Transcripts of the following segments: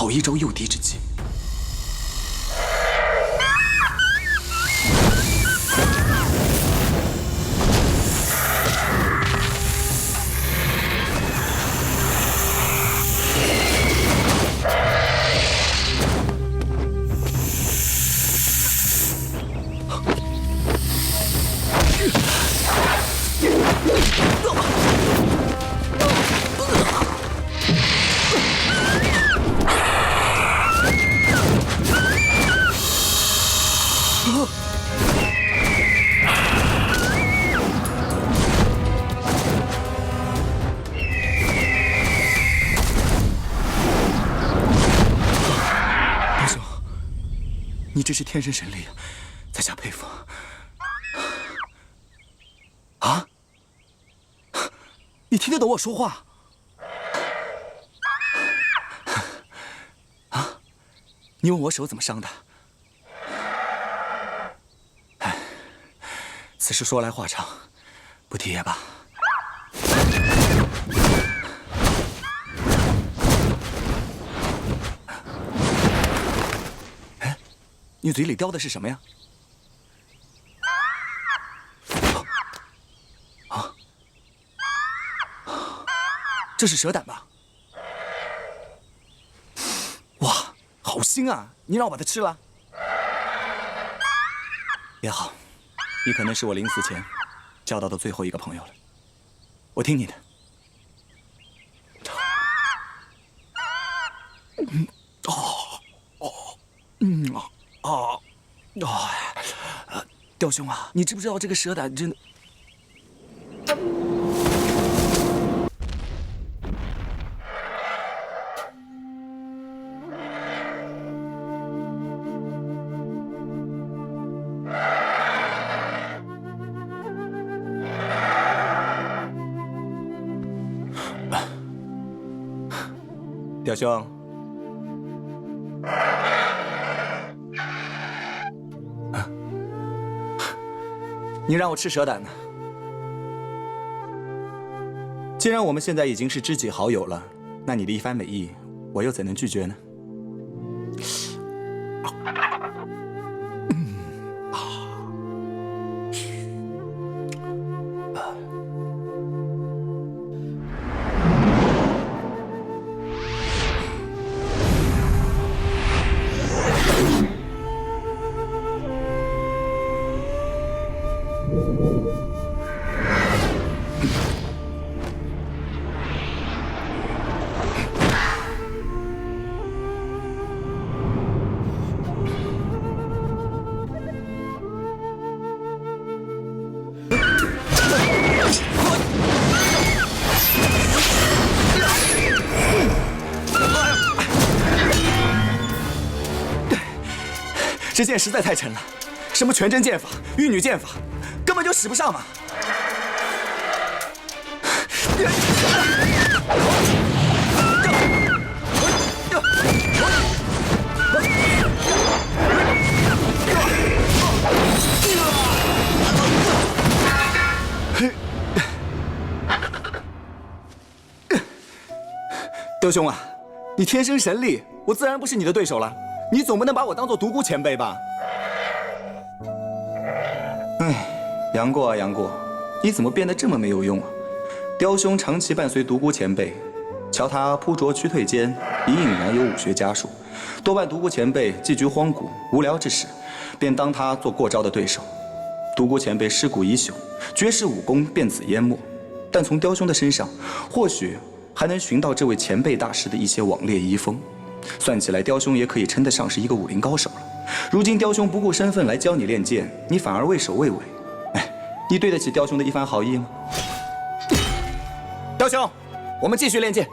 好一招诱敌之计。你这是天生神力，在下佩服。啊？你听得懂我说话？啊？你问我手怎么伤的？哎，此事说来话长，不提也罢。哎，你嘴里叼的是什么呀？ 这是蛇胆吧？哇，好腥啊！你让我把它吃了？也好，你可能是我临死前交到的最后一个朋友了。我听你的。雕兄啊，你知不知道这个蛇胆真的？ 雕兄，你让我吃蛇胆呢？既然我们现在已经是知己好友了，那你的一番美意，我又怎能拒绝呢？这剑实在太沉了，什么全真剑法、玉女剑法，根本就使不上嘛！雕兄啊，你天生神力，我自然不是你的对手了。 你总不能把我当做独孤前辈吧？哎，杨过啊杨过，你怎么变得这么没有用啊？雕兄长期伴随独孤前辈，瞧他铺着屈退间，隐隐然有武学家术，多半独孤前辈寄居荒谷，无聊之时，便当他做过招的对手。独孤前辈尸骨已朽，绝世武功便此淹没。但从雕兄的身上，或许还能寻到这位前辈大师的一些网烈遗风。 算起来，雕兄也可以称得上是一个武林高手了。如今雕兄不顾身份来教你练剑，你反而畏首畏尾，哎，你对得起雕兄的一番好意吗？雕兄，我们继续练剑。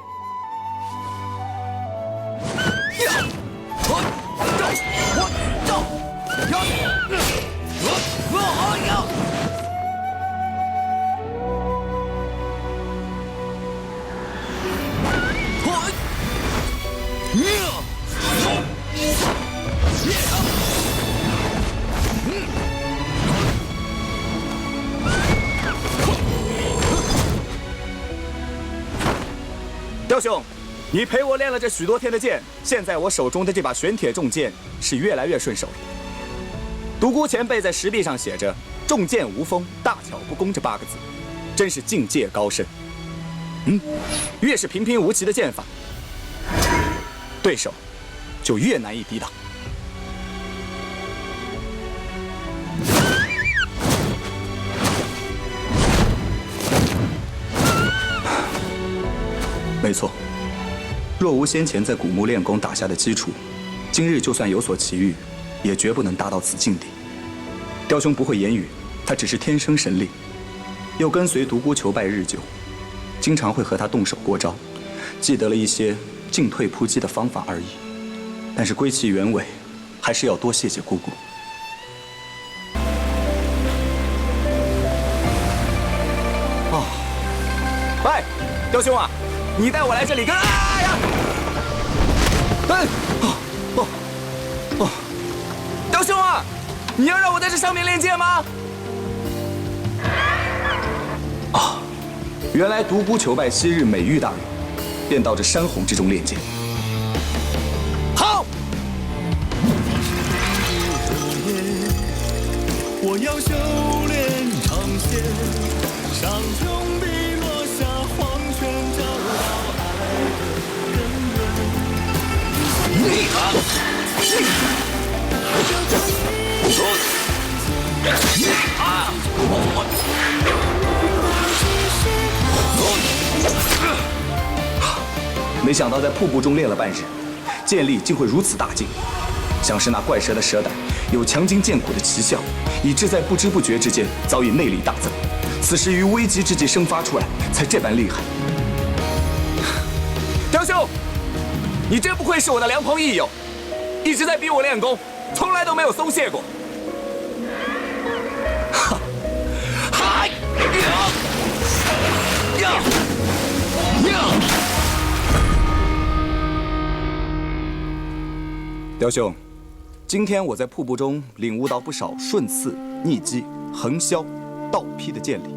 雕兄，你陪我练了这许多天的剑，现在我手中的这把玄铁重剑是越来越顺手了。独孤前辈在石壁上写着“重剑无锋，大巧不工”这8个字，真是境界高深。越是平平无奇的剑法，对手就越难以抵挡。没错，若无先前在古墓练功打下的基础，今日就算有所奇遇，也绝不能达到此境地。雕兄不会言语，他只是天生神力，又跟随独孤求败日久，经常会和他动手过招，记得了一些进退扑击的方法而已。但是归其原委，还是要多谢谢姑姑。哦，喂，雕兄啊，你带我来这里跟……哎呀！雕兄啊，你要让我在这上面练剑吗？啊，原来独孤求败昔日美玉大人，便到这山洪之中练剑。好。我要修炼长线，上穷碧落下黄泉，找到爱的根源。没想到在瀑布中练了半日，剑力竟会如此大进，像是那怪蛇的蛇胆有强筋健骨的奇效，以致在不知不觉之间早已内力大增，此时于危急之际生发出来，才这般厉害。雕兄，你真不愧是我的良朋益友，一直在逼我练功，从来都没有松懈过。哈，嗨，呀，雕兄，今天我在瀑布中领悟到不少顺刺、逆击、横削、倒劈的剑理，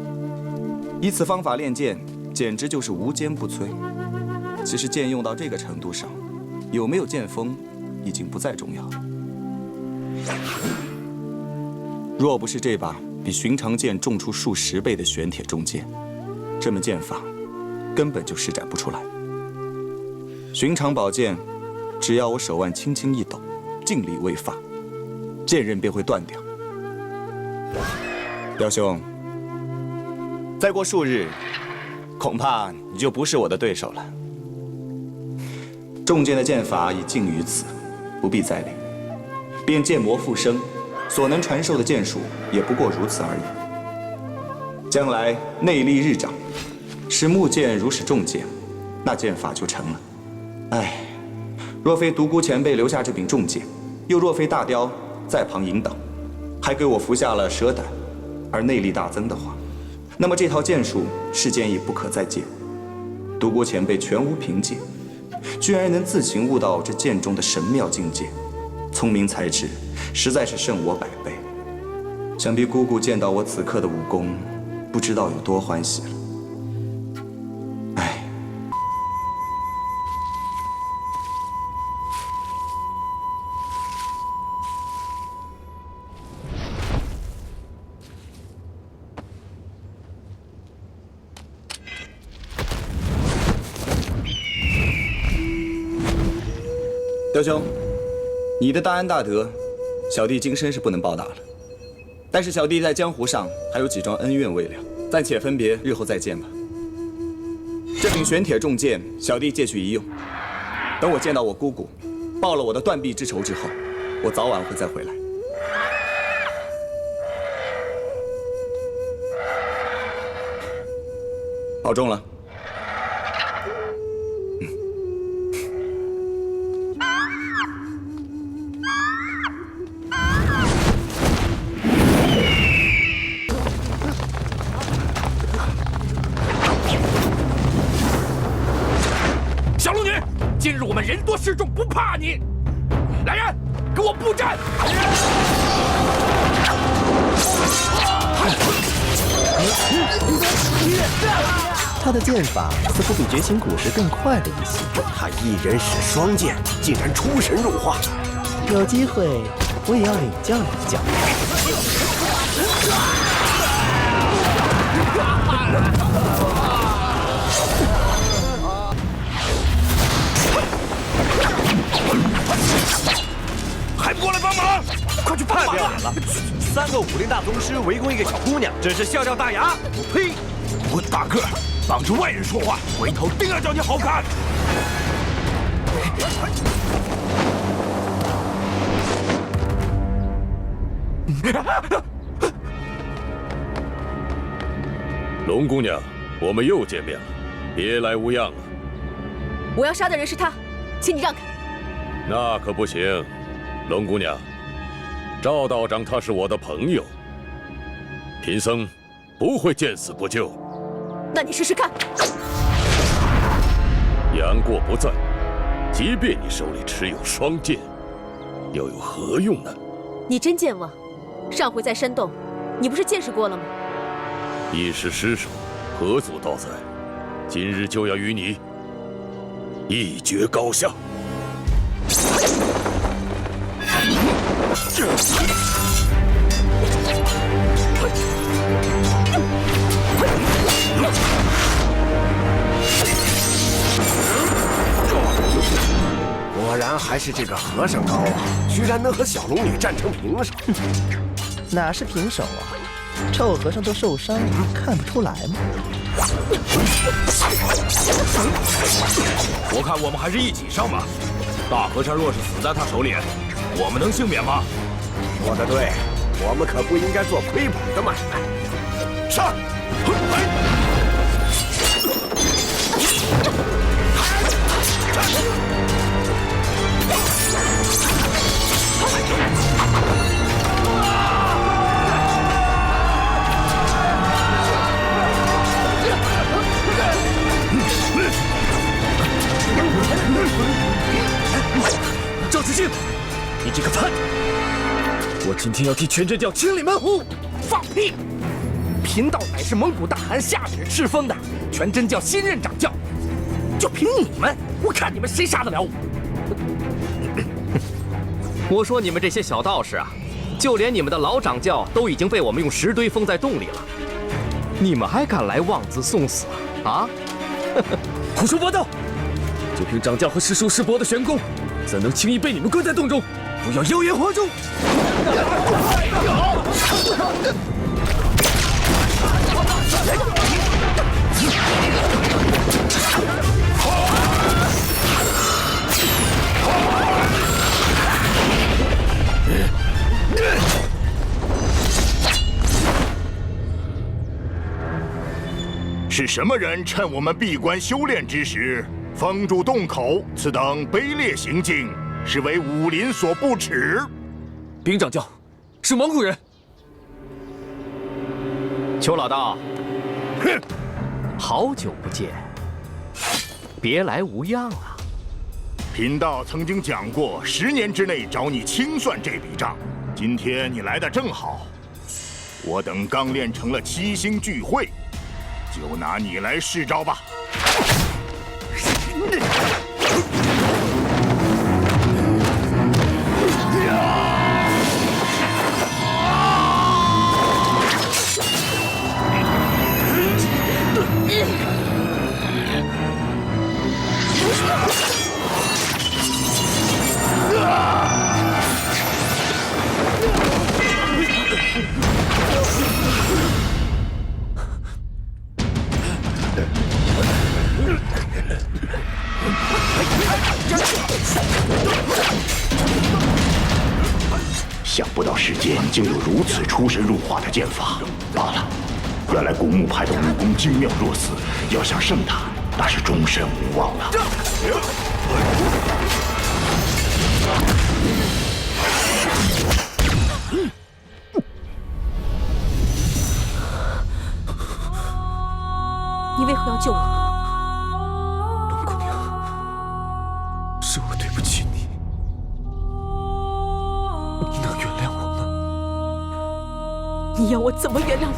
以此方法练剑，简直就是无坚不摧。其实剑用到这个程度上，有没有剑锋已经不再重要了。若不是这把比寻常剑重出数10倍的玄铁重剑，这门剑法根本就施展不出来。寻常宝剑，只要我手腕轻轻一抖，劲力未发，剑刃便会断掉。雕兄，再过数日，恐怕你就不是我的对手了。重剑的剑法已尽于此，不必再练。便剑魔复生，所能传授的剑术也不过如此而已。将来内力日长，使木剑如使重剑，那剑法就成了。唉，若非独孤前辈留下这柄重剑，又若非大雕在旁引导，还给我服下了蛇胆，而内力大增的话，那么这套剑术世间已不可再见。独孤前辈全无凭借，居然能自行悟到这剑中的神妙境界，聪明才智实在是胜我100倍。想必姑姑见到我此刻的武功，不知道有多欢喜了。唉。雕兄，你的大恩大德，小弟今生是不能报答了。但是小弟在江湖上还有几桩恩怨未了，暂且分别，日后再见吧。这柄玄铁重剑，小弟借去一用。等我见到我姑姑，报了我的断臂之仇之后，我早晚会再回来。保重了。小龙女，今日我们人多势众，不怕你。来人，给我布阵！他的剑法似乎比觉醒古时更快了一些。他一人使双剑，竟然出神入化。有机会，我也要领教领教。还不过来帮忙！快去帮忙！太不要脸了！3个武林大宗师围攻一个小姑娘，真是笑掉大牙！我呸！我大个，当着外人说话，回头定要叫你好看！龙姑娘，我们又见面了，别来无恙啊！我要杀的人是他，请你让开。那可不行，龙姑娘，赵道长他是我的朋友，贫僧不会见死不救。那你试试看。杨过不在，即便你手里持有双剑，又有何用呢？你真健忘，上回在山洞，你不是见识过了吗？一时失手，何足道哉？今日就要与你一决高下。果然还是这个和尚高啊，居然能和小龙女战成平手。哪是平手啊？臭和尚都受伤了，看不出来吗？我看我们还是一起上吧。大和尚若是死在他手里，我们能幸免吗？说得对，我们可不应该做亏本的买卖。上！赵子敬，你这个叛徒！我今天要替全真教清理门户！放屁！贫道乃是蒙古大汗下旨敕封的全真教新任掌教，就凭你们，我看你们谁杀得了我！我说你们这些小道士啊，就连你们的老掌教都已经被我们用石堆封在洞里了，你们还敢来妄自送死啊？胡说八道！就凭掌教和师叔师伯的玄功，怎能轻易被你们关在洞中？不要妖言惑众！是什么人趁我们闭关修炼之时，封住洞口？此等卑劣行径，是为武林所不齿。禀掌教，是蒙古人。裘老道，哼，好久不见，别来无恙啊！贫道曾经讲过，10年之内找你清算这笔账。今天你来的正好，我等刚练成了7星聚会，就拿你来试招吧。想不到世间竟有如此出神入化的剑法。罢了，原来古墓派的武功精妙若此，要想胜他，那是终身无望了。你为何要救我？龙姑娘，是我对不起你，你能原谅我吗？你要我怎么原谅你？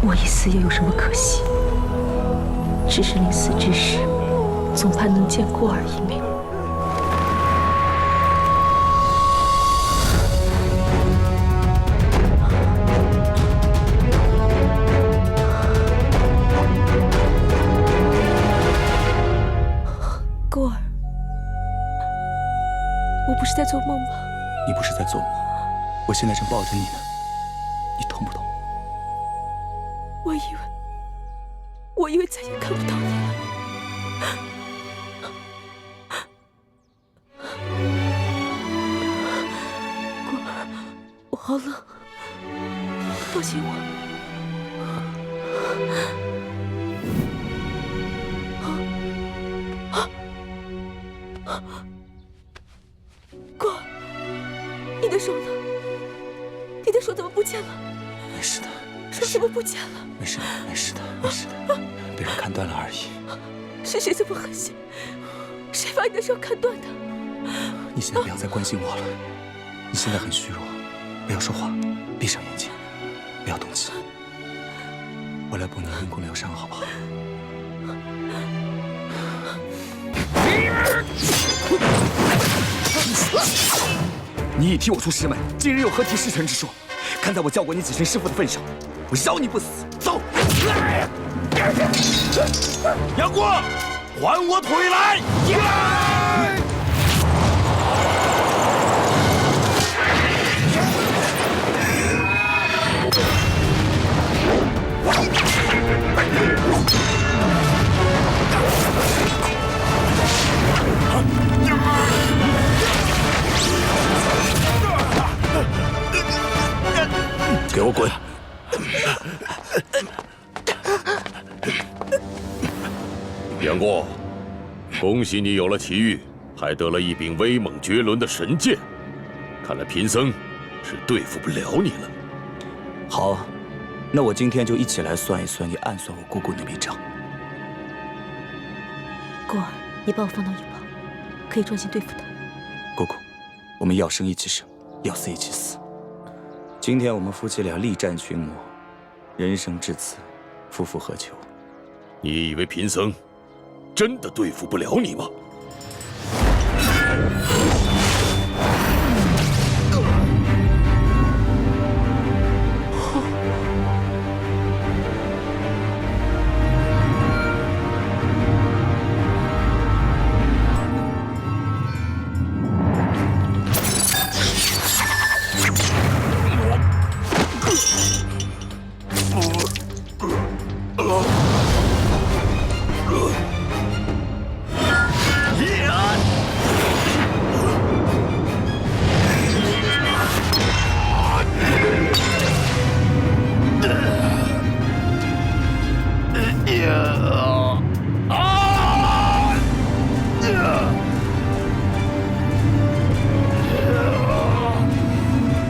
我已死又有什么可惜？只是临死之时，总盼能见过儿一面。过儿，我不是在做梦吧？你不是在做梦，我现在正抱着你呢，你痛不痛？我以为再也看不到你了。果儿，我好冷，抱紧我。果儿，你的手呢？你的手怎么不见了？没事的，手怎么不见了？没事的，没事的，没事的，被人砍断了而已。是谁这么狠心？谁把你的手砍断的？你现在不要再关心我了，你现在很虚弱，不要说话，闭上眼睛，不要动气。我来帮你运功疗伤，好不好？你已替我出师门，今日又何提师承之说？看在我叫过你几声师傅的份上，我饶你不死。走！杨过，还我腿来！给我滚！杨过，恭喜你有了奇遇，还得了一柄威猛绝伦的神剑。看来贫僧是对付不了你了。好，那我今天就一起来算一算你暗算我姑姑那笔账。果儿，你把我放到一旁，可以专心对付他。姑姑，我们要生一起生，要死一起死。今天我们夫妻俩力战群魔，人生至此，夫复何求？你以为贫僧真的对付不了你吗？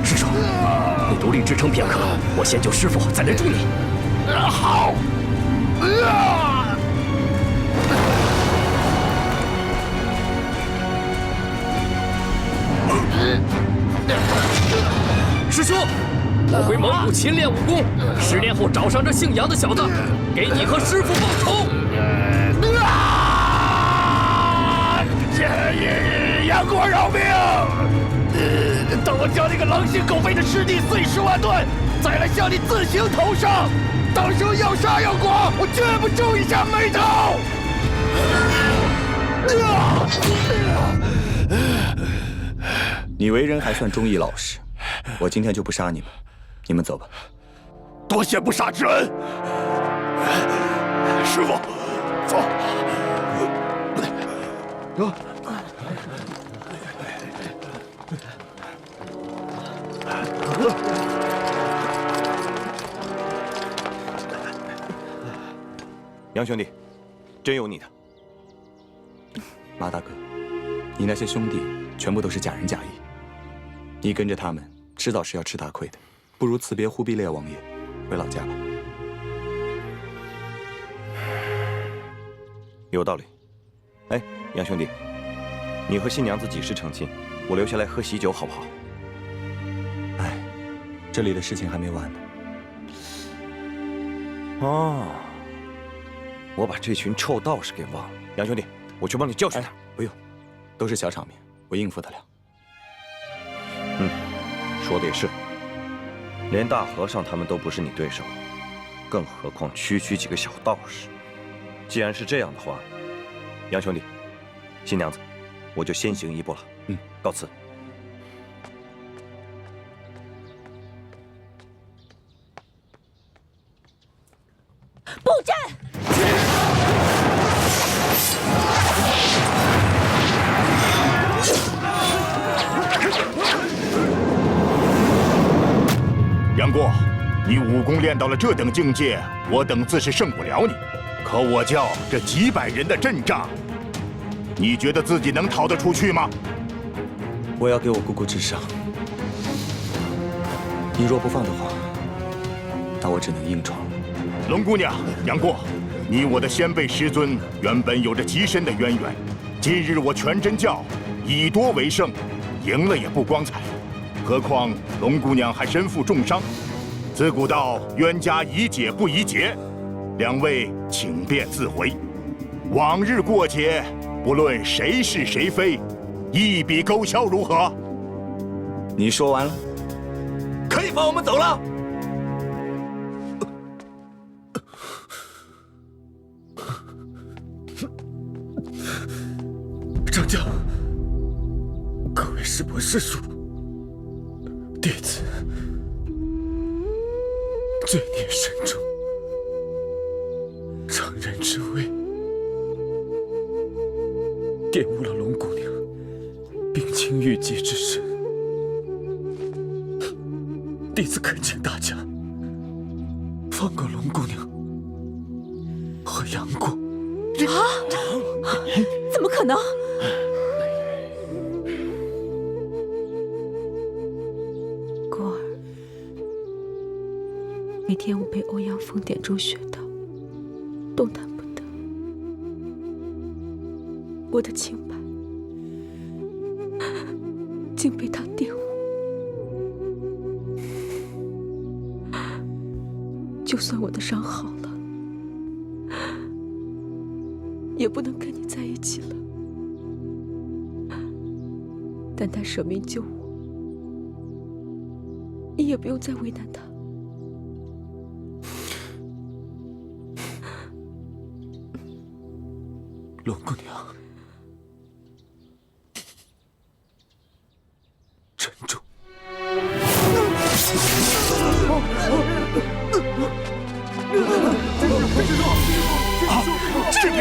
师叔，你独立支撑片刻，我先救师傅，再来助你。好。师兄，我回蒙古勤练武功，10年后找上这姓杨的小子，给你和师傅报仇。杨过饶命！等我将那个狼心狗肺的师弟碎尸万段，再来向你自行投上。到时候要杀要剐，我绝不皱一下眉头。你为人还算忠义老实，我今天就不杀你们，你们走吧。多谢不杀之恩，师傅，走。杨兄弟，真有你的。马大哥，你那些兄弟全部都是假仁假义，你跟着他们，迟早是要吃大亏的。不如辞别忽必烈王爷，回老家吧。有道理。哎，杨兄弟，你和新娘子几时成亲？我留下来喝喜酒好不好？哎，这里的事情还没完呢。哦，我把这群臭道士给忘了。杨兄弟，我去帮你教训他。不用，都是小场面，我应付得了。说的也是，连大和尚他们都不是你对手，更何况区区几个小道士。既然是这样的话，杨兄弟，新娘子，我就先行一步了。告辞。布阵！杨过，你武功练到了这等境界，我等自是胜不了你。可我叫这几百人的阵仗，你觉得自己能逃得出去吗？我要给我姑姑治伤。你若不放的话，那我只能硬闯。龙姑娘，杨过，你我的先辈师尊原本有着极深的渊源。今日我全真教以多为胜，赢了也不光彩。何况龙姑娘还身负重伤。自古道冤家宜解不宜结，两位请便自回。往日过节，不论谁是谁非，一笔勾销，如何？你说完了，可以放我们走了。掌教，各位师伯师叔，弟子罪孽深重，乘人之危，玷污了龙姑娘冰清玉洁之身。弟子恳请大家放过龙姑娘和杨过。怎么可能？过儿，那天我被欧阳锋点中穴道，动弹不得，我的清白竟被他玷污。就算我的伤好了，也不能跟你在一起了。但他舍命救我，你也不用再为难他。龙姑娘，珍重。志平，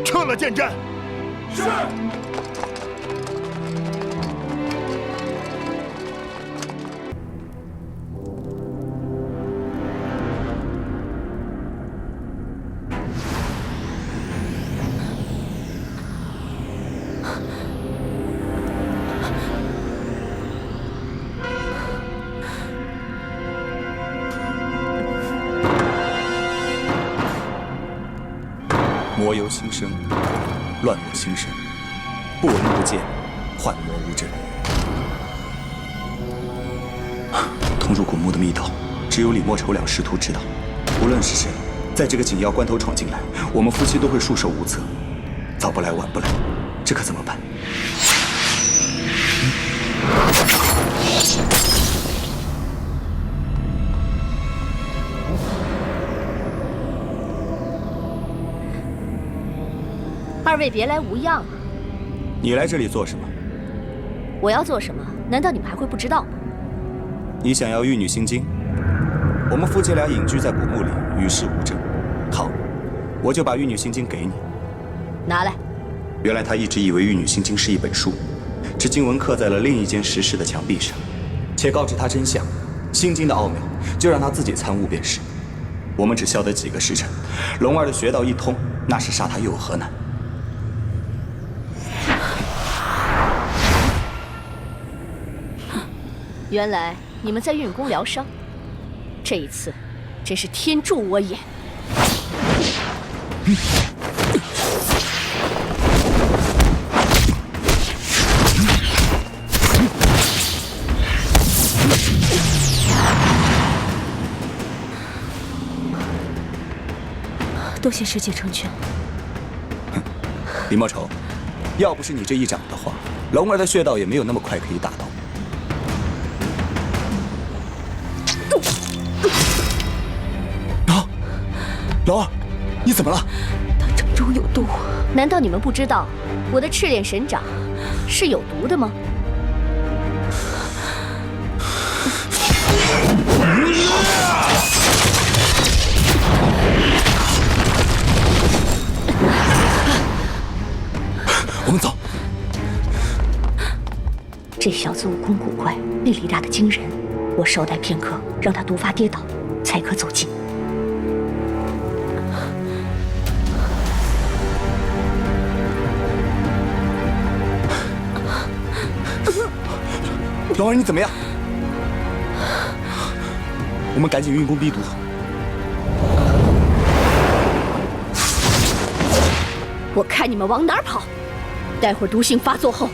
撤了剑阵。是。魔由心生，乱我心生，不闻不见，幻魔无真。通入古墓的密道，只有李莫愁两师徒知道。无论是谁，在这个紧要关头闯进来，我们夫妻都会束手无策。早不来晚不来，这可怎么办？二位别来无恙啊！你来这里做什么？我要做什么？难道你们还会不知道吗？你想要玉女心经？我们夫妻俩隐居在古墓里，与世无争。好，我就把玉女心经给你。拿来。原来他一直以为玉女心经是一本书，这经文刻在了另一间石室的墙壁上。且告知他真相，心经的奥妙，就让他自己参悟便是。我们只消得几个时辰，龙儿的穴道一通，那是杀他又有何难？原来你们在运功疗伤，这一次真是天助我也！多谢师姐成全。李莫愁，要不是你这一掌的话，龙儿的穴道也没有那么快可以打到。龙儿，你怎么了？他掌中有毒。难道你们不知道我的赤练神掌是有毒的吗？我们走。这小子武功古怪，内力大得惊人，我稍待片刻，让他毒发跌倒，才可走近。龙儿，你怎么样？我们赶紧运功逼毒。我看你们往哪儿跑！待会儿毒性发作后，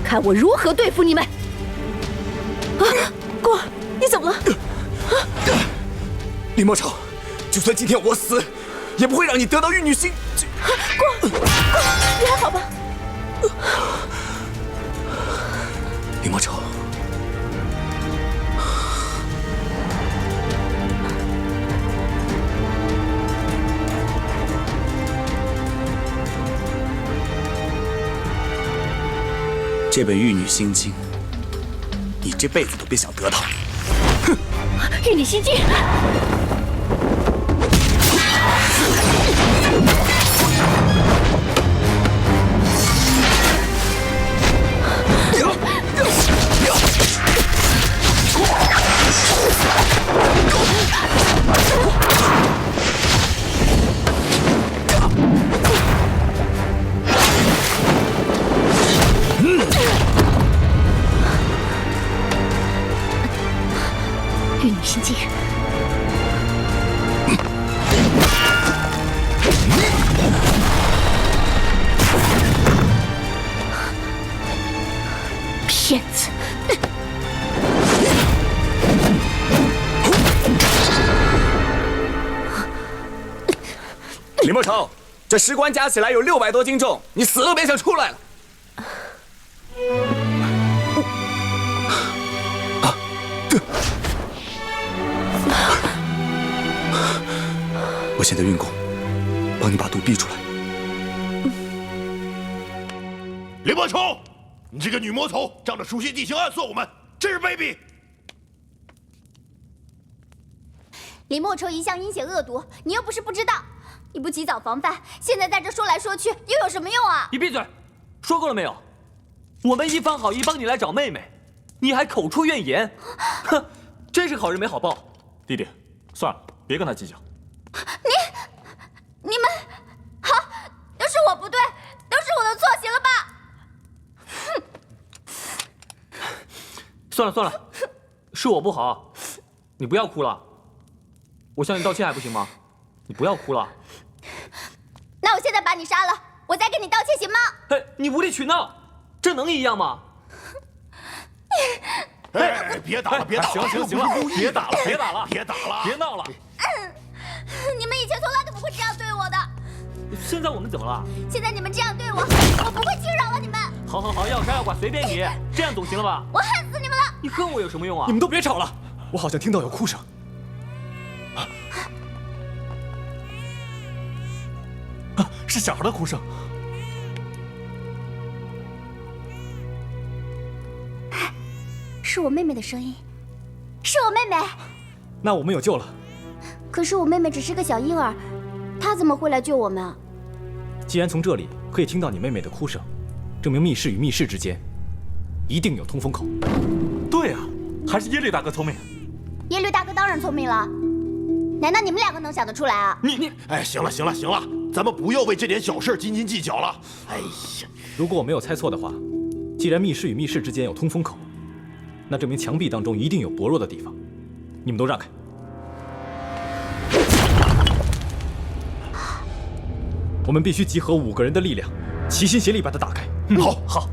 看我如何对付你们！过儿，你怎么了？李莫愁，就算今天我死，也不会让你得到玉女心。过儿，你还好吧？李莫愁，这本《玉女心经》，你这辈子都别想得到。哼！玉女心经。玉女心经。骗子！李莫愁，这10关加起来有600多斤重，你死都别想出来了。我现在运功，帮你把毒逼出来。李莫愁，你这个女魔头，仗着熟悉地形暗算我们，真是卑鄙！李莫愁一向阴险恶毒，你又不是不知道，你不及早防范，现在在这说来说去又有什么用啊？你闭嘴！说够了没有？我们一番好意帮你来找妹妹，你还口出怨言，哼，真是好人没好报。弟弟，算了，别跟他计较。你们好，都是我不对，都是我的错，行了吧？算了算了，是我不好，你不要哭了。我向你道歉还不行吗？你不要哭了。那我现在把你杀了，我再跟你道歉行吗？哎，你无理取闹，这能一样吗？哎，别打了，别打了！行了，别打了，别打了，别打了，别闹了！你们以前从来都不会这样对我的，现在我们怎么了？现在你们这样对我，我不会轻饶了你们。好，要杀要剐随便你，这样总行了吧？我恨死你们了！你恨我有什么用啊？你们都别吵了，我好像听到有哭声。是小孩的哭声。是我妹妹的声音，是我妹妹。那我们有救了。可是我妹妹只是个小婴儿，她怎么会来救我们啊？既然从这里可以听到你妹妹的哭声，证明密室与密室之间一定有通风口。对啊，还是耶律大哥聪明。耶律大哥当然聪明了，难道你们2个能想得出来啊？哎，行了，咱们不要为这点小事斤斤计较了。哎呀，如果我没有猜错的话，既然密室与密室之间有通风口，那证明墙壁当中一定有薄弱的地方。你们都让开。我们必须集合5个人的力量，齐心协力把它打开。好，好。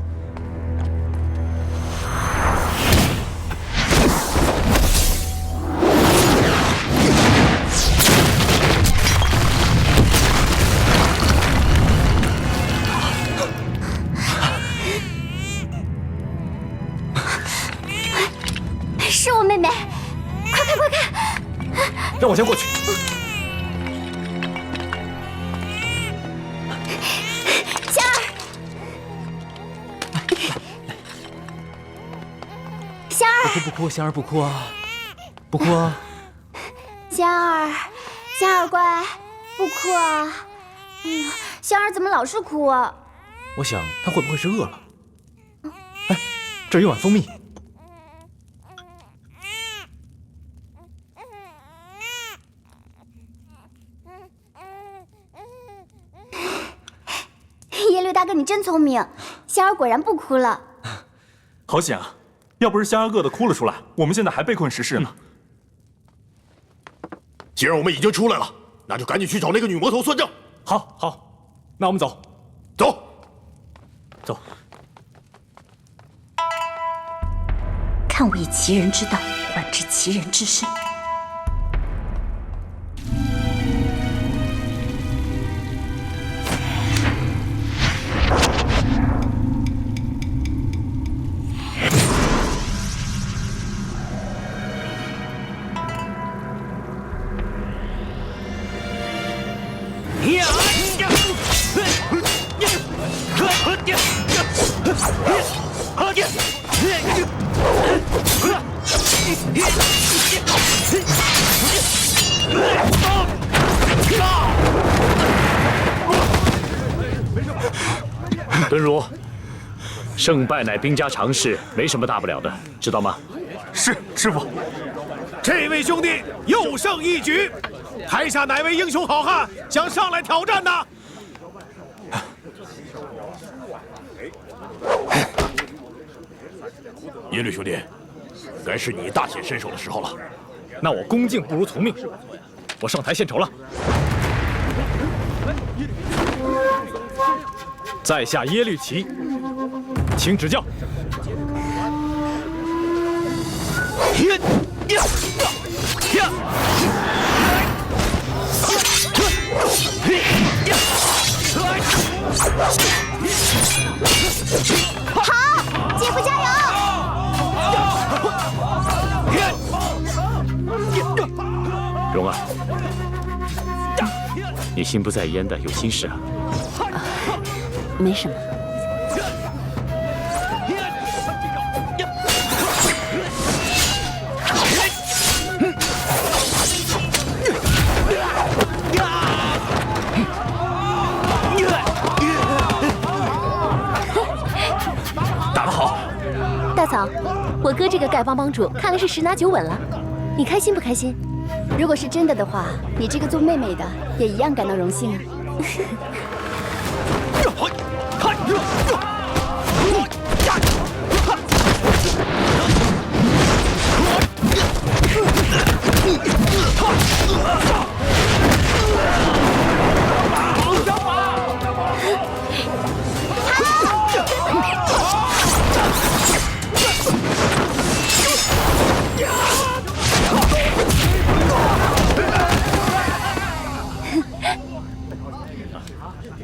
是我妹妹，快看快看！让我先过去。香儿，香儿，不哭，香儿不哭啊，不哭啊。香儿，香儿乖，不哭啊。哎呀，香儿怎么老是哭啊？我想她会不会是饿了？哎，这儿有碗蜂蜜。耶律大哥，你真聪明，香儿果然不哭了。好险啊！要不是香儿饿得哭了出来，我们现在还被困石室呢。既然我们已经出来了，那就赶紧去找那个女魔头算账。好，好，那我们走，走，走。看我以其人之道还治其人之身。敦儒，胜败乃兵家常事，没什么大不了的，知道吗？是，师傅。这位兄弟又胜一举，台下哪位英雄好汉想上来挑战的？耶律兄弟，该是你大显身手的时候了。那我恭敬不如从命，我上台献丑了。在下耶律齐，请指教。好，姐夫加油！蓉儿，你心不在焉的，有心事啊？没什么。打得好！大嫂，我哥这个丐帮帮主看来是10拿9稳了，你开心不开心？如果是真的的话，你这个做妹妹的也一样感到荣幸啊。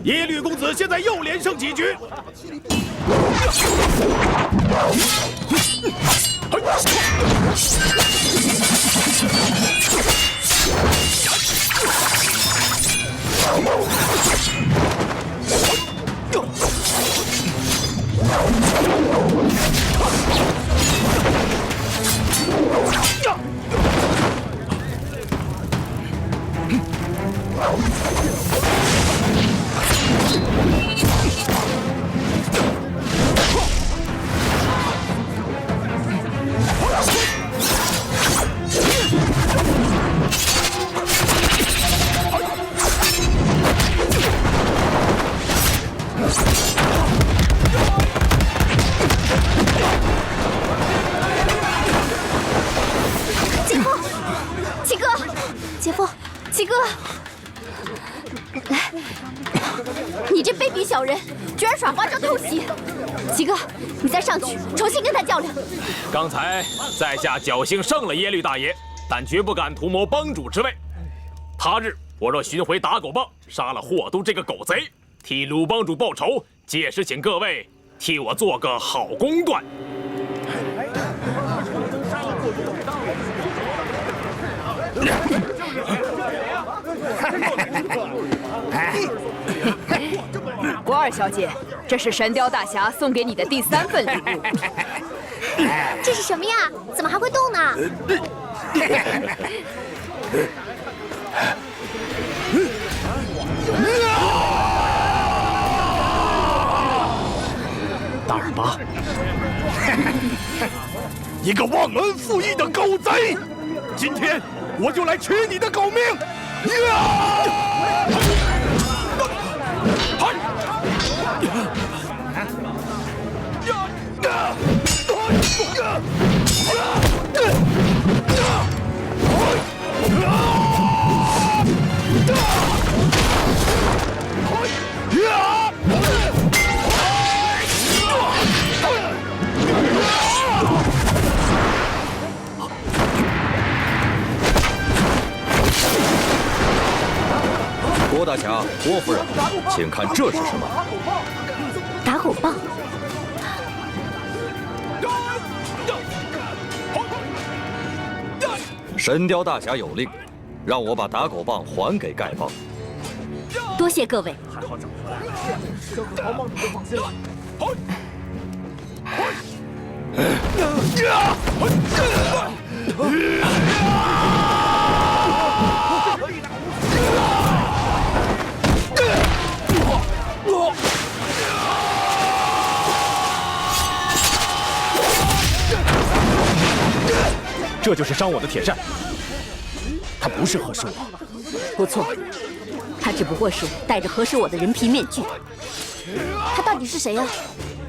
耶律公子现在又连胜几局。你这卑鄙小人，居然耍花招偷袭！齐哥，你再上去重新跟他较量。刚才在下侥幸胜了耶律大爷，但绝不敢图谋帮主之位。他日我若寻回打狗棒，杀了霍都这个狗贼，替鲁帮主报仇，届时请各位替我做个好公断。郭二小姐，这是神雕大侠送给你的第3份礼物。这是什么呀？怎么还会动呢？大耳巴，一个忘恩负义的狗贼！今天我就来取你的狗命！郭大侠，郭夫人，请看这是什么？打狗棒。神雕大侠有令，让我把打狗棒还给丐帮。多谢各位。这就是伤我的铁扇，他不是合适我。不错，他只不过是戴着合适我的人皮面具。他到底是谁呀？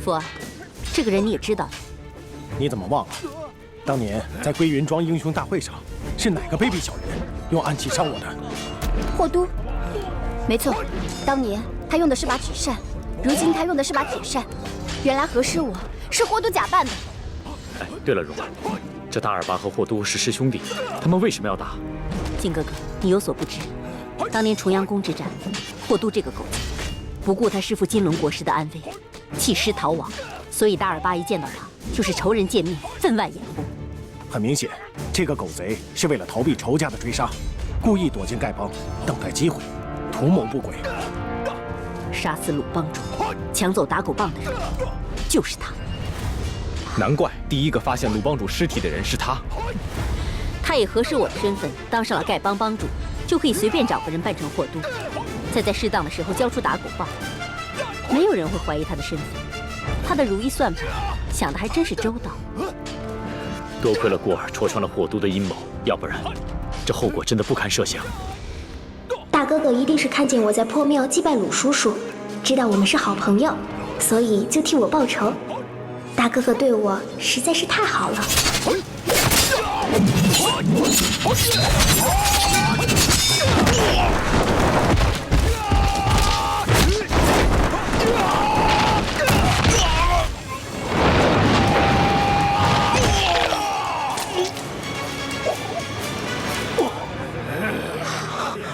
福儿，这个人你也知道。你怎么忘了？当年在归云庄英雄大会上，是哪个卑鄙小人用暗器伤我的？霍都，没错，当年他用的是把纸扇，如今他用的是把铁扇。原来和师我是霍都假扮的。哎，对了，蓉儿，这大耳巴和霍都是师兄弟，他们为什么要打？靖哥哥，你有所不知，当年重阳宫之战，霍都这个狗子不顾他师父金轮国师的安危，弃师逃亡，所以大耳巴一见到他就是仇人见面，分外眼红。很明显，这个狗贼是为了逃避仇家的追杀，故意躲进丐帮，等待机会，图谋不轨。杀死鲁帮主，抢走打狗棒的人，就是他。难怪第一个发现鲁帮主尸体的人是他。他以合适我的身份当上了丐帮帮主，就可以随便找个人扮成霍都，再在适当的时候交出打狗棒，没有人会怀疑他的身份。他的如意算盘想的还真是周到。多亏了过儿戳穿了霍都的阴谋，要不然这后果真的不堪设想。大哥哥一定是看见我在破庙祭拜鲁叔叔，知道我们是好朋友，所以就替我报仇。大哥哥对我实在是太好了。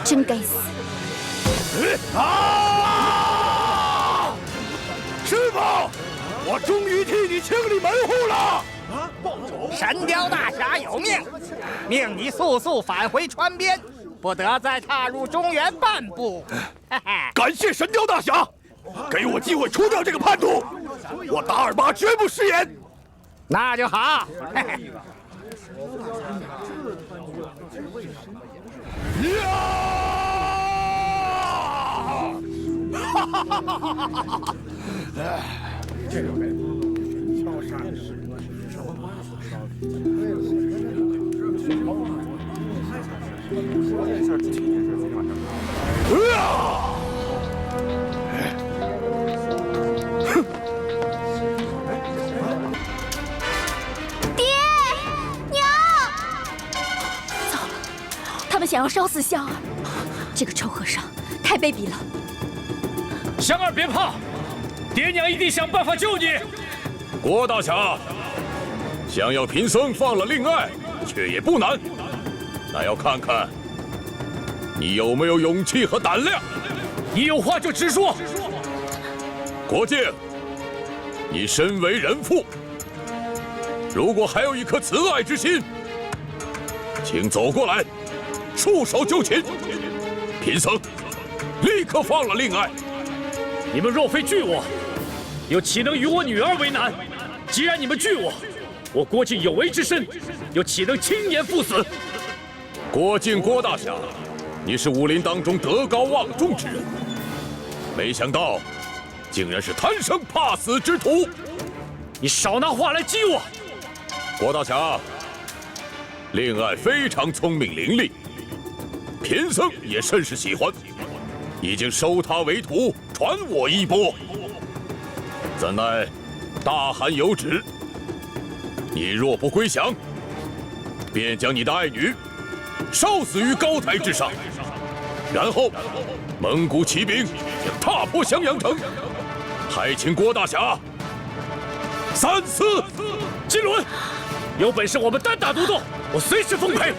真该死！师傅，我终于替你清理门户了。神雕大侠有命，命你速速返回川边，不得再踏入中原半步。感谢神雕大侠，给我机会除掉这个叛徒，我达尔巴绝不食言。那就好。这种人敲杀爹娘，糟了，他们想要烧死香儿。这个臭和尚太卑鄙了！香儿别怕，爹娘一定想办法救你。郭大侠，想要贫僧放了令爱，却也不难，那要看看你有没有勇气和胆量。你有话就直说。郭靖，你身为人父，如果还有一颗慈爱之心，请走过来，束手就擒。贫僧立刻放了令爱。你们若非惧我，又岂能与我女儿为难？既然你们惧我，我郭靖有为之身，又岂能轻言赴死？郭靖，郭大侠，你是武林当中德高望重之人，没想到竟然是贪生怕死之徒。你少拿话来激我。郭大侠，令爱非常聪明伶俐，贫僧也甚是喜欢，已经收他为徒，传我衣钵。怎奈大汗有旨，你若不归降，便将你的爱女烧死于高台之上，然后蒙古骑兵将踏破襄阳城，还请郭大侠三思。金轮，有本事我们单打独斗，我随时奉陪。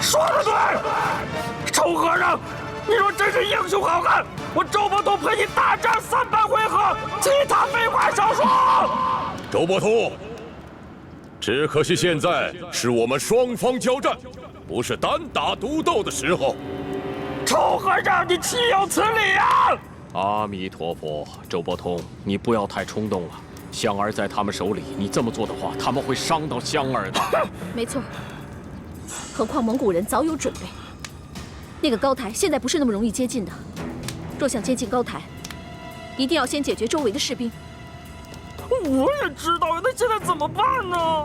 说得对，臭和尚，你若真是英雄好汉，我周伯通陪你大战300回合，其他废话少说。周伯通，只可惜现在是我们双方交战，不是单打独斗的时候。臭和尚，你岂有此理啊！阿弥陀佛，周伯通，你不要太冲动了。香儿在他们手里，你这么做的话，他们会伤到香儿的。没错，何况蒙古人早有准备。那个高台现在不是那么容易接近的。若想接近高台，一定要先解决周围的士兵。我也知道，那现在怎么办呢？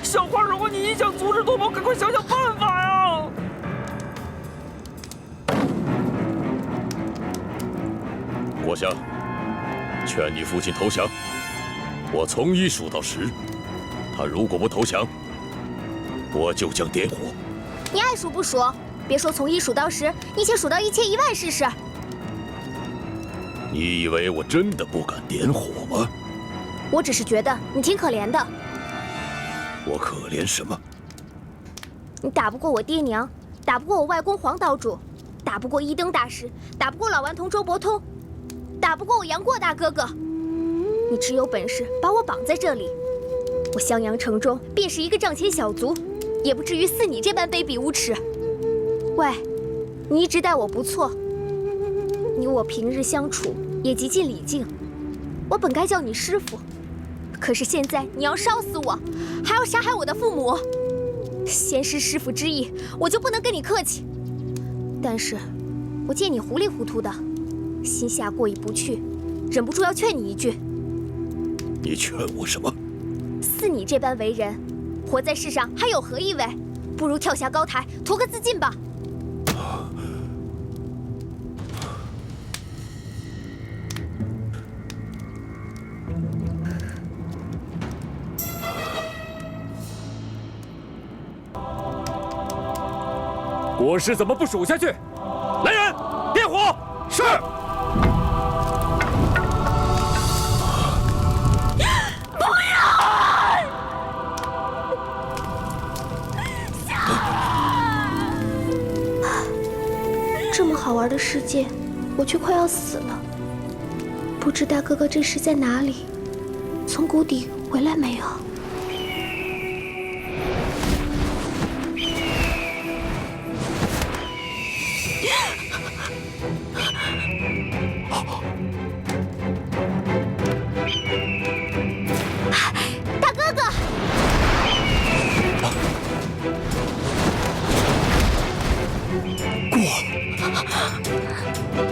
小花，如果你一想阻止多宝，赶快想想办法呀！郭襄，劝你父亲投降。我从1数到10，他如果不投降，我就将点火。你爱数不数？别说从1数到10，你先数到1000、10000试试。你以为我真的不敢点火吗？我只是觉得你挺可怜的。我可怜什么？你打不过我爹娘，打不过我外公黄道主，打不过一灯大师，打不过老顽童周伯通，打不过我杨过大哥哥。你只有本事把我绑在这里，我襄阳城中便是一个帐前小卒，也不至于似你这般卑鄙无耻。喂，你一直待我不错，你我平日相处也极尽礼敬，我本该叫你师傅，可是现在你要烧死我，还要杀害我的父母，先失师傅之意，我就不能跟你客气。但是，我见你糊里糊涂的，心下过意不去，忍不住要劝你一句。你劝我什么？似你这般为人，活在世上还有何意味？不如跳下高台，图个自尽吧。国师怎么不数下去？来人，点火！是。不要！这么好玩的世界，我却快要死了。不知大哥哥这时在哪里？从谷底回来没有？大哥哥！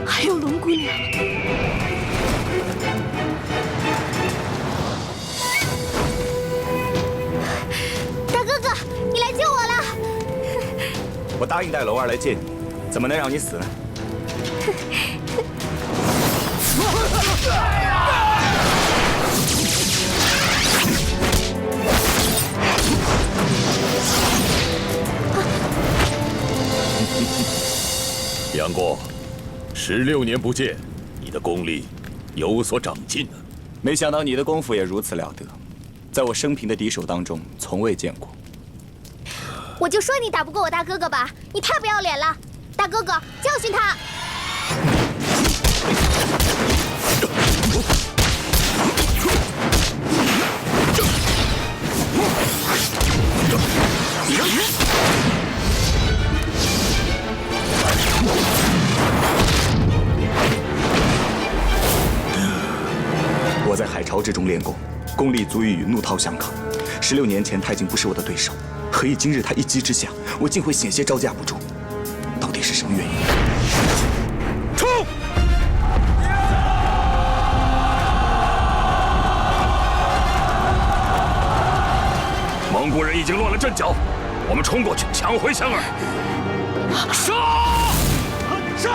还有龙姑娘。大哥哥，你来救我了！我答应带楼儿来见你，怎么能让你死呢？杨过，16年不见，你的功力有所长进啊！没想到你的功夫也如此了得，在我生平的敌手当中从未见过。我就说你打不过我大哥哥吧，你太不要脸了！大哥哥，教训他！我在海潮之中练功，功力足以与怒涛相抗。16年前他已经不是我的对手，何以今日他一击之下，我竟会险些招架不住？到底是什么原因？冲！蒙古人已经乱了阵脚，我们冲过去抢回香儿。杀！杀！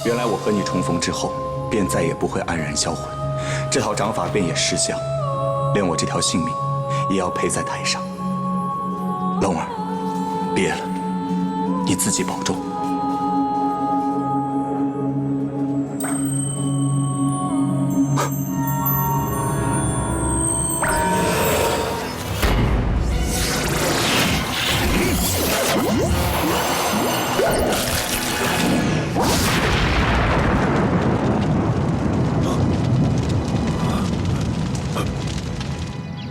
原来我和你重逢之后，便再也不会黯然销魂，这套掌法便也失效，连我这条性命也要赔在台上。龙儿，别了，你自己保重。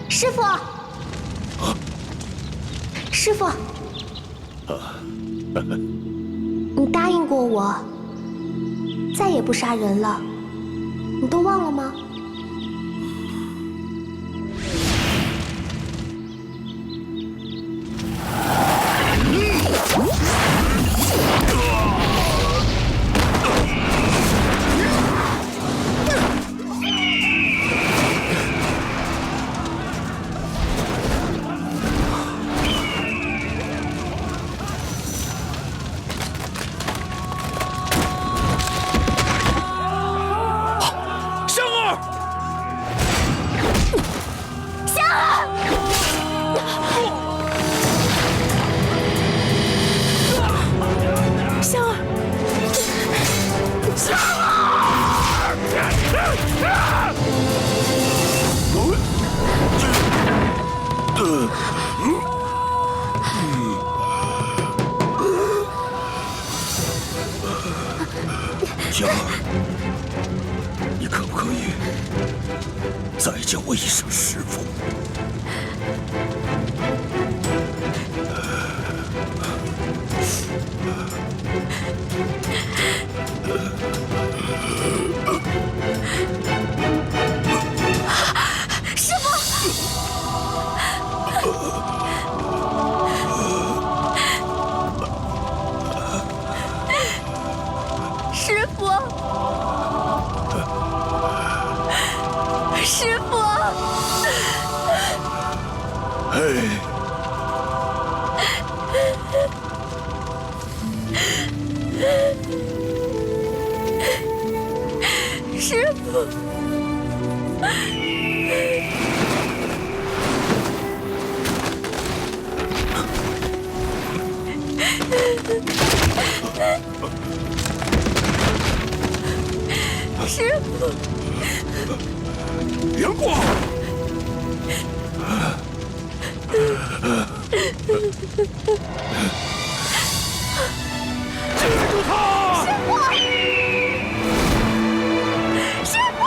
师傅，师傅，你答应过我，再也不杀人了，你都忘了吗？香儿，你可不可以再叫我一声师父？师父！师父，杨过，接住他！师父，师父！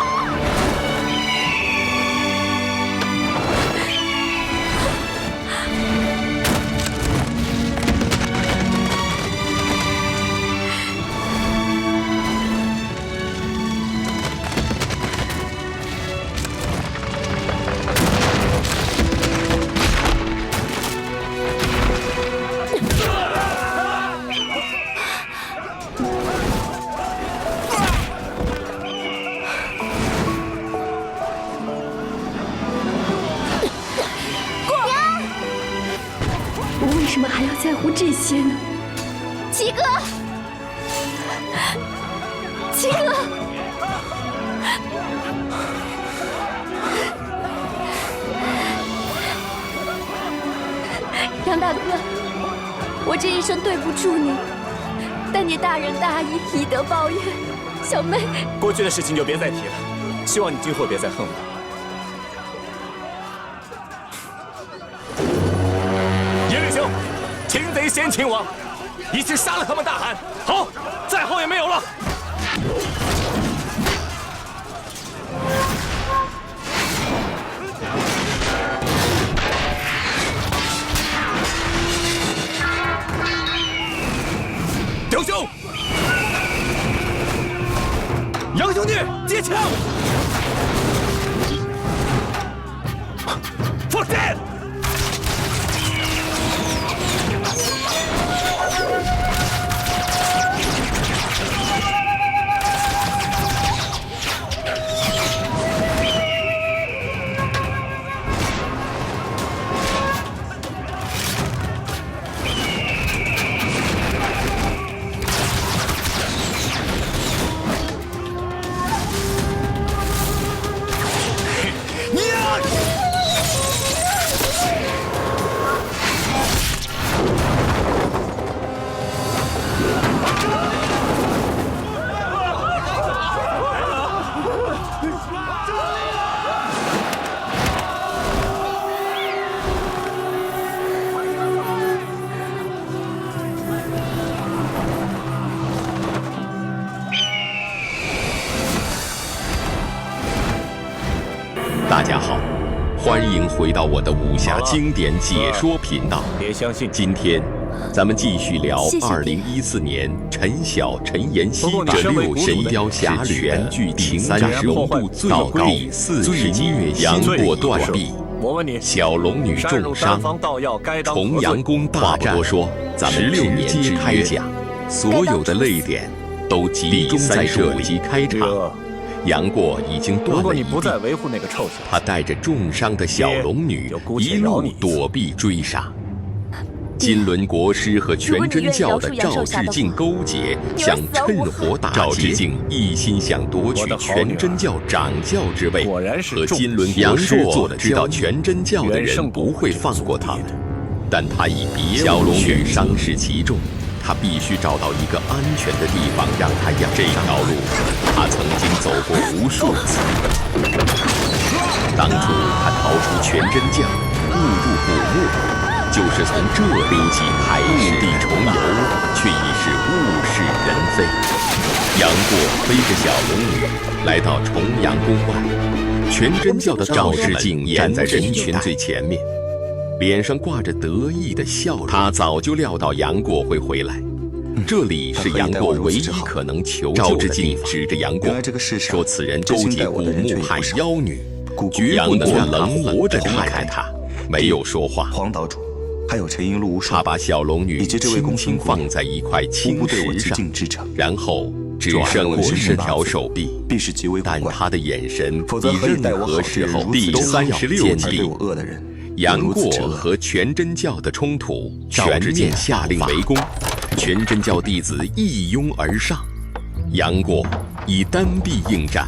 为什么还要在乎这些呢？七哥，七哥，杨大哥，我这一生对不住你，但你大仁大义，以德报怨。小妹，过去的事情就别再提了，希望你今后别再恨我。叶领兄，擒贼先擒王，一起杀了他们大汗。好，再后也没有了。雕兄，杨兄弟，接枪！放箭！大家好，欢迎回到我的武侠经典解说频道。别相信，今天咱们继续聊谢谢2014年陈晓、陈妍希这6《神雕侠侣》全剧第35部到第40集，杨过断臂，我问你，小龙女重伤，重阳宫大战。话不多说，咱们直接开讲，所有的泪点都集中在这里开场。杨过已经断了一臂，他带着重伤的小龙女一路躲避追杀。金轮国师和全真教的赵志敬勾结，想趁火打劫。赵志敬一心想夺取全真教掌教之位，和金轮国师做了知道全真教的人不会放过他们，但他已别小龙女伤势极重。他必须找到一个安全的地方让他养伤。这条路，他曾经走过无数次。当初他逃出全真教，误入古墓，就是从这里起开始。故地重游，却已是物是人非。杨过背着小龙女来到重阳宫外，全真教的赵志敬站在人群最前面。脸上挂着得意的笑容，他早就料到杨过会回来，这里是杨过唯一可能求救的地方。指着杨过说：“此人勾结古墓害妖女。”杨过冷冷地看着他，没有说话。黄岛主，还有陈英路无数，他把小龙女轻轻放在一块青石上，然后只剩10条手臂，但他的眼神比任何时候第36集。杨过和全真教的冲突，全面下令围攻，全真教弟子一拥而上，杨过以单臂应战，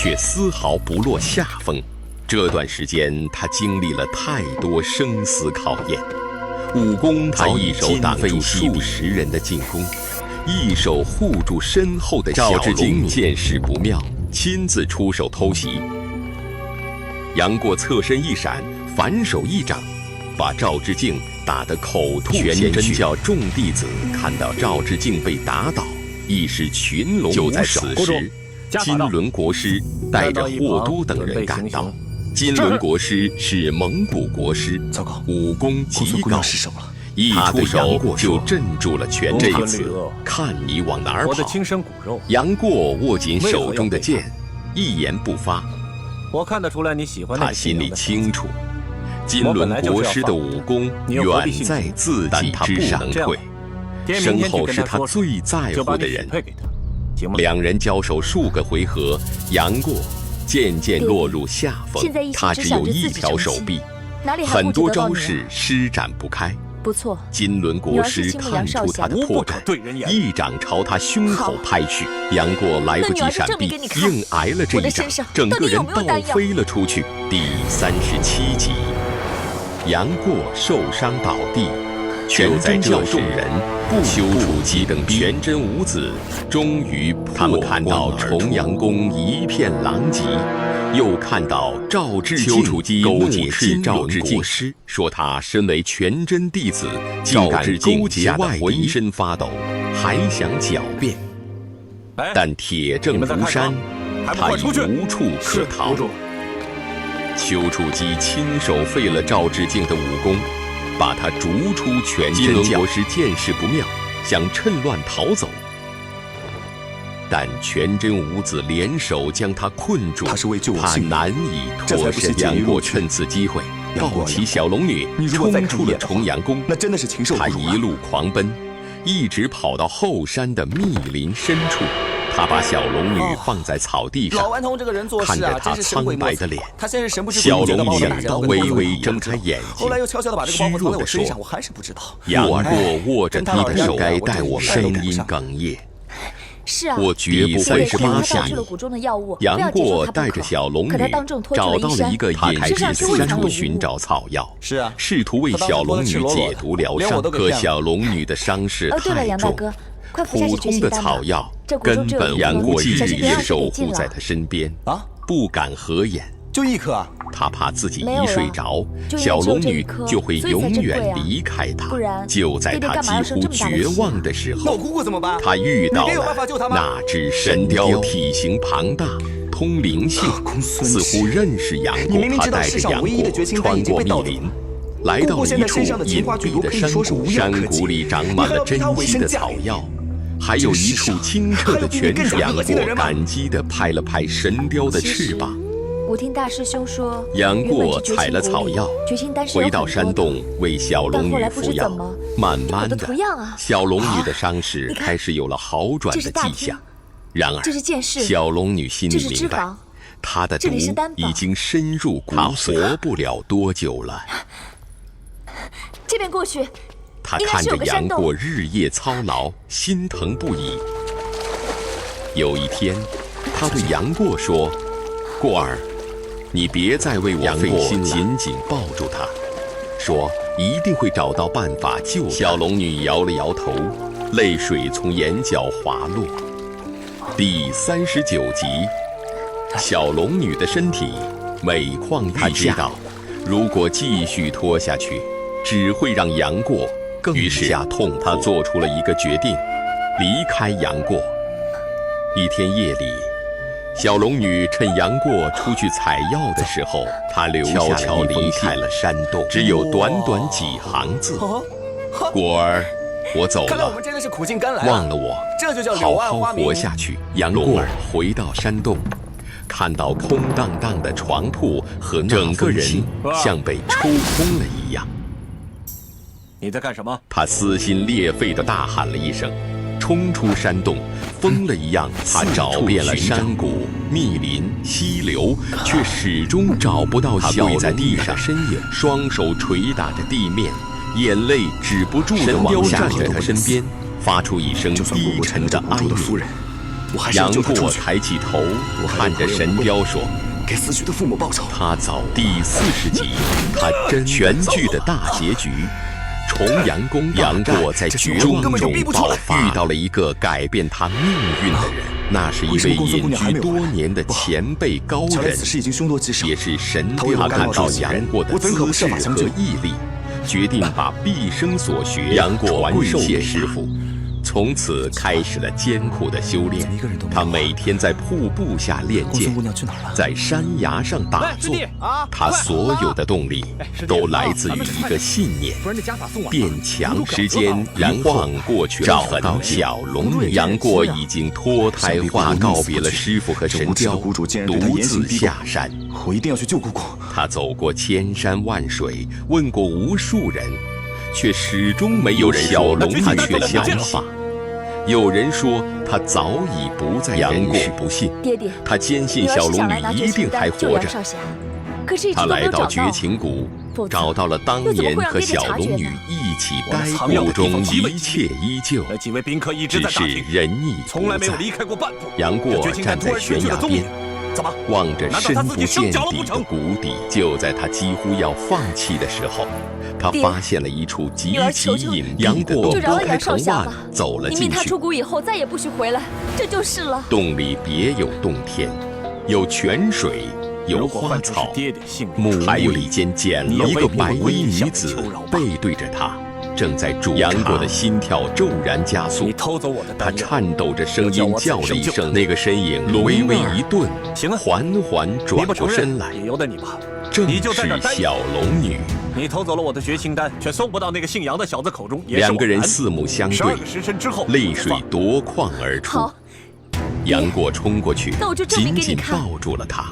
却丝毫不落下风。这段时间，他经历了太多生死考验。武功他一手挡住数十人的进攻，一手护住身后的赵志敬见势不妙，亲自出手偷袭。杨过侧身一闪，反手一掌，把赵志敬打得口吐鲜血。全真教众弟子看到赵志敬被打倒，亦是群龙无首。就在此时，金轮国师带着霍都等人赶到。金轮国师是蒙古国师，武功极高，一出手就镇住了全真子。看你往哪儿跑！杨过握紧手中的剑，一言不发。我看得出来你喜欢他心里清楚，金轮国师的武功远在自己之上退，身后是他最在乎的人。两人交手数个回合，杨过渐渐落入下风，他只有一条手臂，很多招式施展不开。不错，金轮国师看出他的破绽，一掌朝他胸口拍去。杨过来不及闪避，硬挨了这一掌，整个人倒飞了出去。第37集，杨过受伤倒地。全在这时，丘处机等全真五子终于他们看到重阳宫一片狼藉，又看到赵志敬勾结金轮国师，说他身为全真弟子，竟敢勾结外敌，浑身发抖，还想狡辩。但铁证如山，他已无处可逃。丘处机亲手废了赵志敬的武功，把他逐出全真教。金轮国师见势不妙，想趁乱逃走，但全真五子联手将他困住，他难以脱身。杨过趁此机会抱起小龙女，冲出了重阳宫。那真的是禽兽不如啊！他一路狂奔，一直跑到后山的密林深处。他把小龙女放在草地上，看着她苍白的脸，小龙女微微睁开眼睛，虚弱地说：“杨过握着你的手，该带我声音哽咽。是啊，我绝不会放下你。”杨过带着小龙女找到了一个隐士山处寻找草药，试图为小龙女解毒疗伤，可小龙女的伤势太重。普通的草药根本杨过日夜守护在他身边，不敢合眼。就一颗啊！他怕自己一睡着，小龙女就会永远离开他。就在他几乎绝望的时候，他遇到了那只神雕，体型庞大，通灵性，似乎认识杨过。他带着杨过穿过密林，来到了一处隐蔽的山谷，山谷里长满了珍稀的草药，还有一处清澈的泉水。杨过感激地拍了拍神雕的翅膀。我听大师兄说，杨过采了草药，回到山洞为小龙女服药。慢慢的，小龙女的伤势开始有了好转的迹象。然而，小龙女心里明白，她的毒已经深入骨髓，活不了多久了。这边过去。他看着杨过日夜操劳，心疼不已。有一天，他对杨过说：“过儿，你别再为我费心了。”紧紧抱住他，说：“一定会找到办法救他。”小龙女摇了摇头，泪水从眼角滑落。第39集，小龙女的身体每况愈下。他知道，如果继续拖下去，只会让杨过更加痛苦。他做出了一个决定，离开杨过。一天夜里，小龙女趁杨过出去采药的时候，她悄悄离开了山洞，只有短短几行字：“果儿，我走了，忘了我，好好活下去。”杨过回到山洞，看到空荡荡的床铺和整个人像被抽空了一样。你在干什么？他撕心裂肺地大喊了一声，冲出山洞，疯了一样，他找遍了山谷、密林、溪流，却始终找不到小龙女的身影。双手捶打着地面，眼泪止不住地往下流。在他身边，发出一声低沉的哀鸣。我还是要救他出去。杨过抬起头，看着神雕说：“给死去的父母报仇。”他早第40集，他真全剧的大结局。重阳宫，杨过在绝望中爆发，遇到了一个改变他命运的人，那是一位隐居多年的前辈高人，也是神雕。他看到杨过的资质和毅力，决定把毕生所学杨过跪谢师傅。从此开始了艰苦的修炼。他每天在瀑布下练剑，在山崖上打坐。他所有的动力都来自于一个信念：变强。时间晃过去了，找到小龙女。杨过已经脱胎化告别了师傅和神雕，独自下山。我一定要去救姑姑。他走过千山万水，问过无数人，却始终没有小龙女的想法。有人说他早已不在人世，不信。爹爹，他坚信小龙女一定还活着。他来到绝情谷，找到了当年和小龙女一起待谷中，一切依旧，几位宾客一直只是人亦从来没有离开过半步。杨过站在悬崖边，望着深不见底的谷底。就在他几乎要放弃的时候，他发现了一处极其隐蔽的洞，拨开藤蔓走了进去。你命他出谷以后再也不许回来，这就是了。洞里别有洞天，有泉水，有花草，还有一间简陋。一个白衣女子背对着他，正在煮茶。杨过的心跳骤然加速，他颤抖着声音叫了一声，那个身影微微一顿，缓缓转过身来，正是小龙女。你偷走了我的绝情丹，却送不到那个姓杨的小子口中。两个人四目相对，泪水夺眶而出。杨过冲过去，紧紧抱住了她。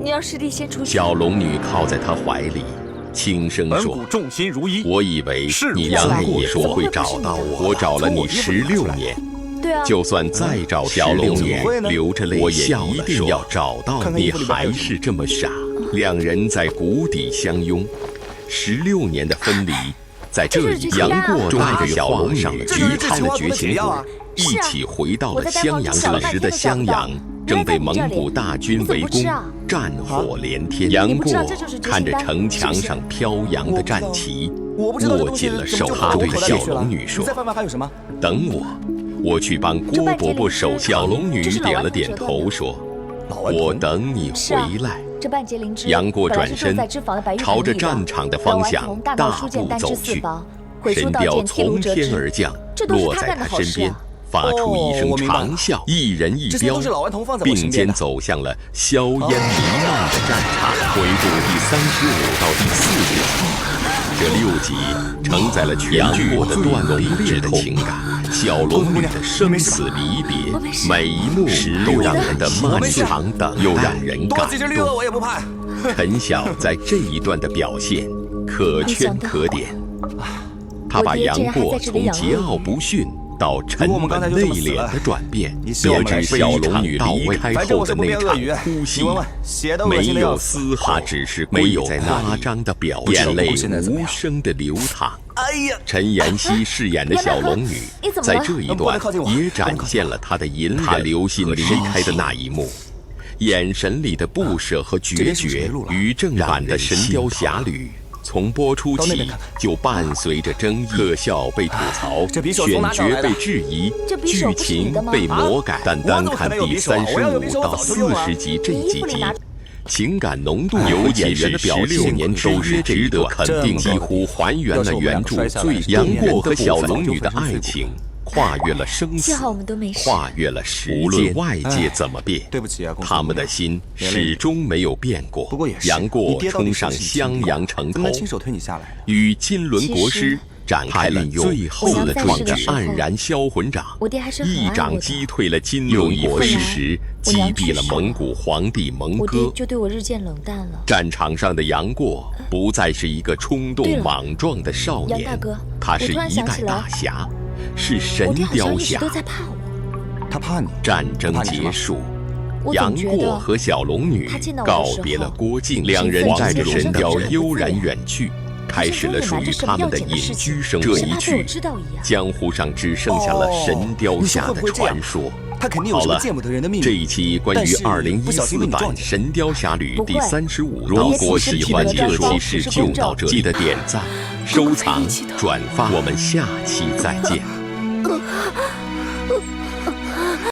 你让师弟先出去。小龙女靠在他怀里，轻声说：“众心如一。我以为你杨过说会找到我，我找了你16年。对啊，就算再找16年，流着泪，我也一定要找到你。还是这么傻。”两人在谷底相拥，16年的分离，在这里，杨过带着小龙女离开了绝情谷，一起回到了襄阳。此时的襄阳正被蒙古大军围攻，战火连天。杨过看着城墙上飘扬的战旗，握紧了手。他对小龙女说：“等我去帮郭伯伯守。”小龙女点了点头说：“我等你回来。”杨过转身，朝着战场的方向大步走去。神雕从天而降，落在他身边，发出一声长啸，一人一雕并肩走向了硝烟弥漫的战场。回顾第35到第40集，这6集承载了全剧的断裂的情感，小龙女的生死离别，每一幕都让人的漫长等待，又让人感动。陈晓在这一段的表现可圈可点，他把杨过从桀骜不驯到沉稳内敛的转变，编织小龙女离开后的那场哭戏，没有丝毫，只是跪在夸张的表演，眼泪无声的流淌。陈妍希饰演的小龙女，在这一段也展现了她的隐忍。刘信离开的那一幕，眼神里的不舍和决绝，于正版的《神雕侠侣》从播出起就伴随着争议，特效被吐槽，选角被质疑，剧情被魔改。但单看第35到40集这几集，情感浓度有演员的表现都是值得肯定，几乎还原了原著最杨过和小龙女的爱情。跨越了生死，跨越了时间，无论外界怎么变，他们的心始终没有变过。杨过冲上襄阳城头，与金轮国师展开了最后的对决。黯然销魂掌一掌击退了金轮国师时，击毙了蒙古皇帝蒙哥。就对我日渐冷淡了。战场上的杨过不再是一个冲动莽撞的少年，他是一代大侠。是神雕侠，他怕你。战争结束，杨过和小龙女告别了郭靖，两人带着神雕悠然远去，开始了属于他们的隐居生活。这一去，江湖上只剩下了神雕侠的传说。他肯定有什么见不得人的秘密。这一期关于2014版《神雕侠侣》第35，如果喜欢这期事就到这里，记得点赞、收藏、转发，我们下期再见。